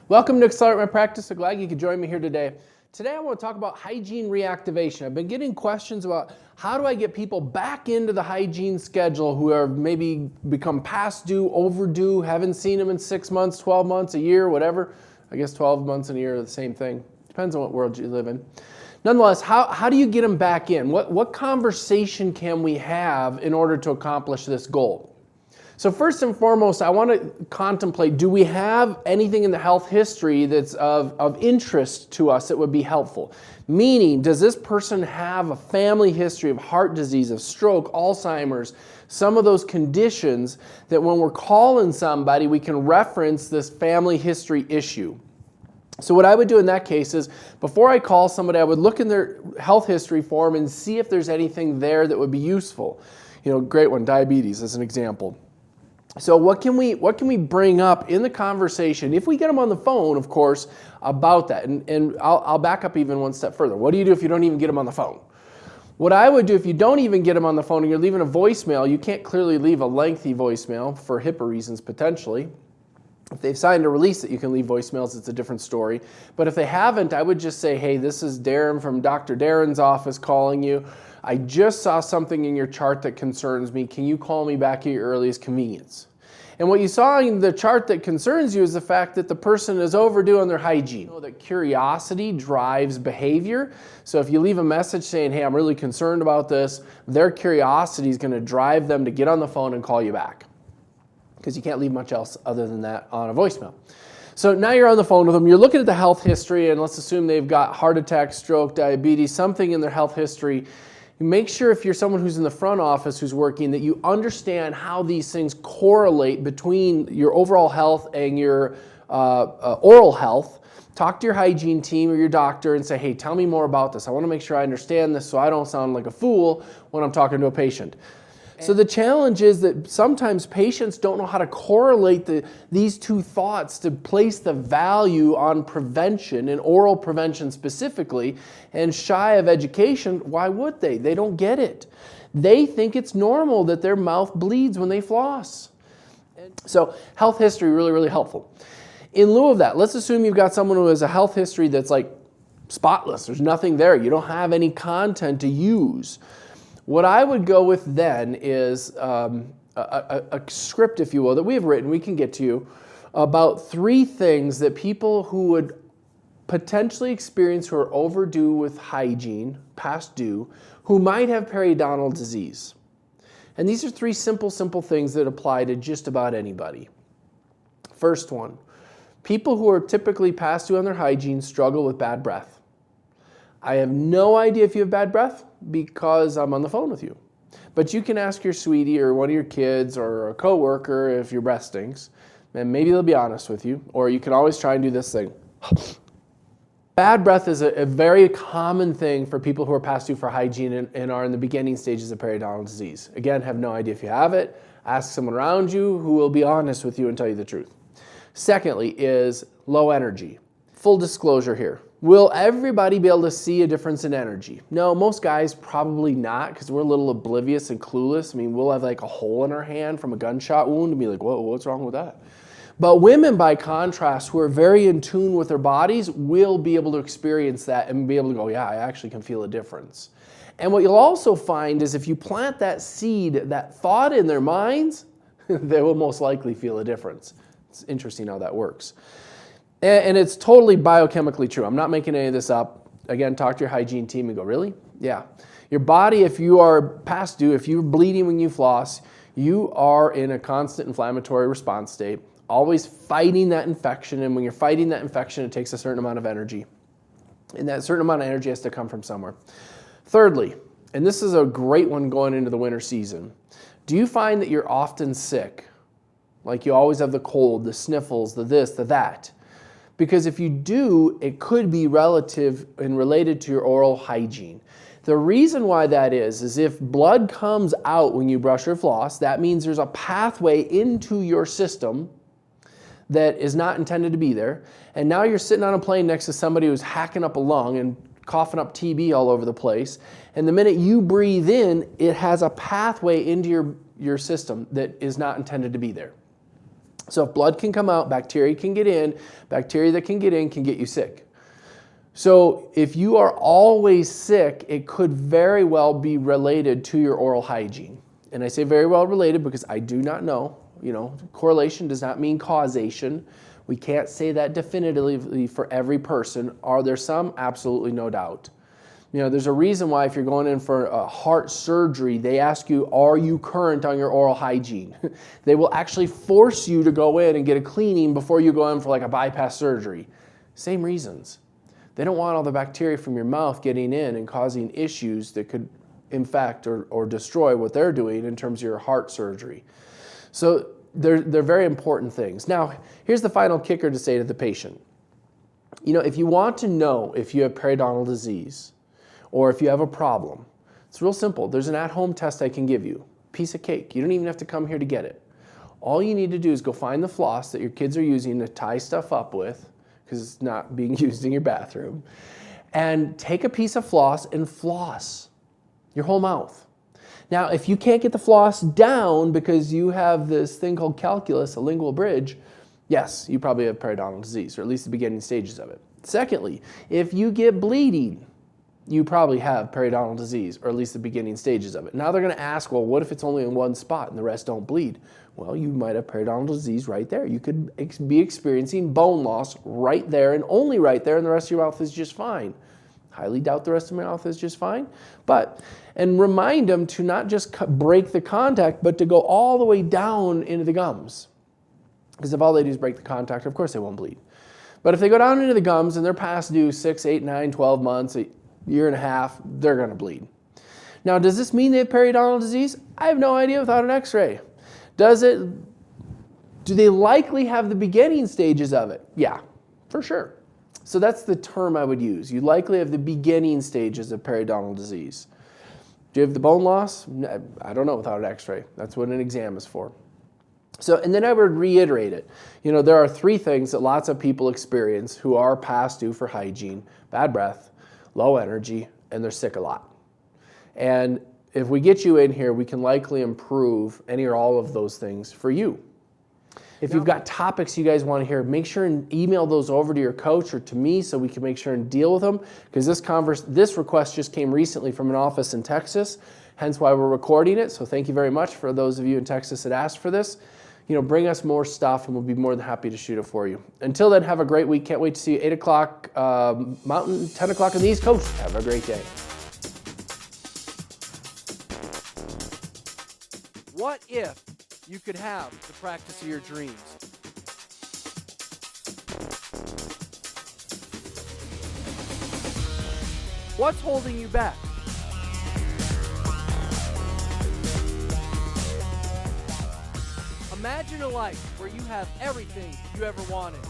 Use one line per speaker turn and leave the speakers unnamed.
Welcome to Accelerate My Practice. So glad you could join me here today. Today I want to talk about hygiene reactivation. I've been getting questions about how do I get people back into the hygiene schedule who have maybe become past due, overdue, haven't seen them in 6 months, 12 months, a year, whatever. I guess 12 months and a year are the same thing. Depends on what world you live in. Nonetheless, how do you get them back in? What conversation can we have in order to accomplish this goal? So first and foremost, I want to contemplate, do we have anything in the health history that's of interest to us that would be helpful? Meaning, does this person have a family history of heart disease, of stroke, Alzheimer's, some of those conditions that when we're calling somebody, we can reference this family history issue? So what I would do in that case is, before I call somebody, I would look in their health history form and see if there's anything there that would be useful. You know, great one, diabetes as an example. So what can we bring up in the conversation, if we get them on the phone, of course, about that? And I'll back up even one step further. What do you do if you don't even get them on the phone? What I would do if you don't even get them on the phone and you're leaving a voicemail, you can't clearly leave a lengthy voicemail for HIPAA reasons potentially. If they've signed a release that you can leave voicemails, it's a different story. But if they haven't, I would just say, hey, this is Darren from Dr. Darren's office calling you. I just saw something in your chart that concerns me. Can you call me back at your earliest convenience? And what you saw in the chart that concerns you is the fact that the person is overdue on their hygiene. You know that curiosity drives behavior. So if you leave a message saying, hey, I'm really concerned about this, their curiosity is going to drive them to get on the phone and call you back. Because you can't leave much else other than that on a voicemail. So now you're on the phone with them, you're looking at the health history, and let's assume they've got heart attack, stroke, diabetes, something in their health history. You make sure if you're someone who's in the front office who's working that you understand how these things correlate between your overall health and your oral health. Talk to your hygiene team or your doctor and say, hey, tell me more about this. I want to make sure I understand this so I don't sound like a fool when I'm talking to a patient. So the challenge is that sometimes patients don't know how to correlate these two thoughts to place the value on prevention and oral prevention specifically, and shy of education. Why would they? They don't get it. They think it's normal that their mouth bleeds when they floss. So health history really, really helpful. In lieu of that, let's assume you've got someone who has a health history that's like spotless. There's nothing there. You don't have any content to use. What I would go with then is a script, if you will, that we have written, we can get to you, about 3 things that people who would potentially experience who are overdue with hygiene, past due, who might have periodontal disease. And these are 3 simple things that apply to just about anybody. First one, people who are typically past due on their hygiene struggle with bad breath. I have no idea if you have bad breath because I'm on the phone with you. But you can ask your sweetie or one of your kids or a coworker if your breath stinks, and maybe they'll be honest with you. Or you can always try and do this thing. Bad breath is a very common thing for people who are past due for hygiene and are in the beginning stages of periodontal disease. Again, have no idea if you have it. Ask someone around you who will be honest with you and tell you the truth. Secondly is low energy. Full disclosure here. Will everybody be able to see a difference in energy? No, most guys probably not, because we're a little oblivious and clueless. I mean, we'll have like a hole in our hand from a gunshot wound and be like, whoa, what's wrong with that? But women, by contrast, who are very in tune with their bodies, will be able to experience that and be able to go, yeah, I actually can feel a difference. And what you'll also find is if you plant that seed, that thought in their minds, they will most likely feel a difference. It's interesting how that works. And it's totally biochemically true. I'm not making any of this up. Again, talk to your hygiene team and go, really? Yeah. Your body, if you are past due, if you're bleeding when you floss, you are in a constant inflammatory response state, always fighting that infection. And when you're fighting that infection, it takes a certain amount of energy. And that certain amount of energy has to come from somewhere. Thirdly, and this is a great one going into the winter season, do you find that you're often sick? Like you always have the cold, the sniffles, the this, the that. Because if you do, it could be relative and related to your oral hygiene. The reason why that is if blood comes out when you brush or floss, that means there's a pathway into your system that is not intended to be there. And now you're sitting on a plane next to somebody who's hacking up a lung and coughing up TB all over the place. And the minute you breathe in, it has a pathway into your system that is not intended to be there. So if blood can come out, bacteria can get in. Bacteria that can get in can get you sick. So if you are always sick, it could very well be related to your oral hygiene. And I say very well related because I do not know. Correlation does not mean causation. We can't say that definitively for every person. Are there some? Absolutely, no doubt. There's a reason why if you're going in for a heart surgery, they ask you, are you current on your oral hygiene? They will actually force you to go in and get a cleaning before you go in for like a bypass surgery. Same reasons. They don't want all the bacteria from your mouth getting in and causing issues that could infect or destroy what they're doing in terms of your heart surgery. So they're very important things. Now, here's the final kicker to say to the patient. If you want to know if you have periodontal disease or if you have a problem, it's real simple. There's an at-home test I can give you. Piece of cake. You don't even have to come here to get it. All you need to do is go find the floss that your kids are using to tie stuff up with, because it's not being used in your bathroom, and take a piece of floss and floss your whole mouth. Now, if you can't get the floss down because you have this thing called calculus, a lingual bridge, yes, you probably have periodontal disease, or at least the beginning stages of it. Secondly, if you get bleeding, you probably have periodontal disease, or at least the beginning stages of it. Now they're going to ask, well, what if it's only in one spot and the rest don't bleed? Well, you might have periodontal disease right there. You could be experiencing bone loss right there and only right there, and the rest of your mouth is just fine. Highly doubt the rest of my mouth is just fine. And remind them to not just break the contact, but to go all the way down into the gums. Because if all they do is break the contact, of course they won't bleed. But if they go down into the gums and they're past due 6, 8, 9, 12 months, a year and a half, they're going to bleed. Now, does this mean they have periodontal disease? I have no idea without an x-ray. Do they likely have the beginning stages of it? Yeah, for sure. So that's the term I would use. You likely have the beginning stages of periodontal disease. Do you have the bone loss? I don't know without an x-ray. That's what an exam is for. And then I would reiterate it. There are 3 things that lots of people experience who are past due for hygiene: bad breath, low energy, and they're sick a lot. And if we get you in here, we can likely improve any or all of those things for you. If you've got topics you guys want to hear, make sure and email those over to your coach or to me so we can make sure and deal with them, because this request just came recently from an office in Texas, hence why we're recording it. So thank you very much for those of you in Texas that asked for this. Bring us more stuff and we'll be more than happy to shoot it for you. Until then, have a great week. Can't wait to see you 8 o'clock Mountain, 10 o'clock on the East Coast. Have a great day. What if you could have the practice of your dreams? What's holding you back? Imagine a life where you have everything you ever wanted.